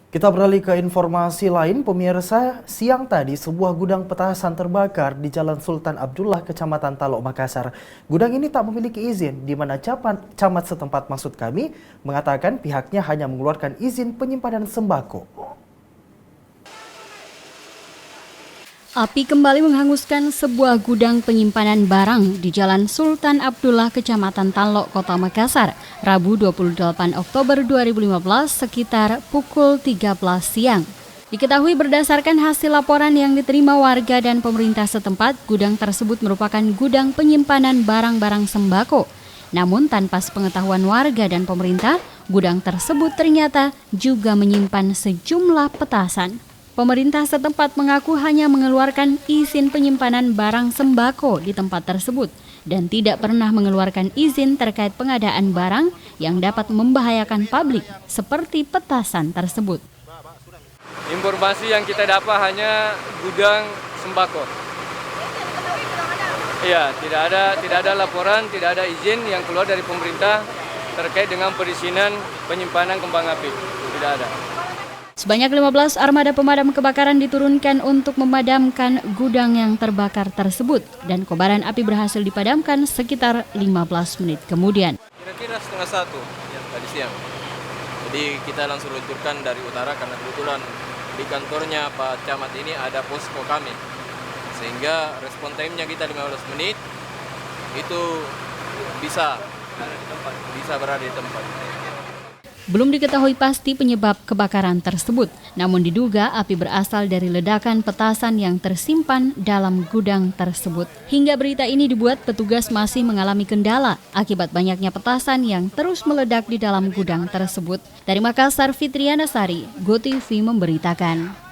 Kita beralih ke informasi lain, pemirsa. Siang tadi, sebuah gudang petasan terbakar di Jalan Sultan Abdullah, Kecamatan Talok, Makassar. Gudang ini tak memiliki izin, di mana camat setempat maksud kami mengatakan pihaknya hanya mengeluarkan izin penyimpanan sembako. Api kembali menghanguskan sebuah gudang penyimpanan barang di Jalan Sultan Abdullah, Kecamatan Talok, Kota Makassar, Rabu 28 Oktober 2015 sekitar pukul 13 siang. Diketahui berdasarkan hasil laporan yang diterima warga dan pemerintah setempat, gudang tersebut merupakan gudang penyimpanan barang-barang sembako. Namun tanpa sepengetahuan warga dan pemerintah, gudang tersebut ternyata juga menyimpan sejumlah petasan. Pemerintah setempat mengaku hanya mengeluarkan izin penyimpanan barang sembako di tempat tersebut dan tidak pernah mengeluarkan izin terkait pengadaan barang yang dapat membahayakan publik seperti petasan tersebut. Informasi yang kita dapat hanya gudang sembako. Iya, tidak ada laporan, tidak ada izin yang keluar dari pemerintah terkait dengan perizinan penyimpanan kembang api. Tidak ada. Sebanyak 15 armada pemadam kebakaran diturunkan untuk memadamkan gudang yang terbakar tersebut dan kobaran api berhasil dipadamkan sekitar 15 menit kemudian. Kira-kira setengah 1 ya, tadi siang. Jadi kita langsung luncurkan dari utara karena kebetulan di kantornya Pak Camat ini ada posko kami. Sehingga respon time-nya kita 15 menit itu bisa berada di tempat. Belum diketahui pasti penyebab kebakaran tersebut, namun diduga api berasal dari ledakan petasan yang tersimpan dalam gudang tersebut. Hingga berita ini dibuat, petugas masih mengalami kendala akibat banyaknya petasan yang terus meledak di dalam gudang tersebut. Dari Makassar, Fitriana Sari, GoTV memberitakan.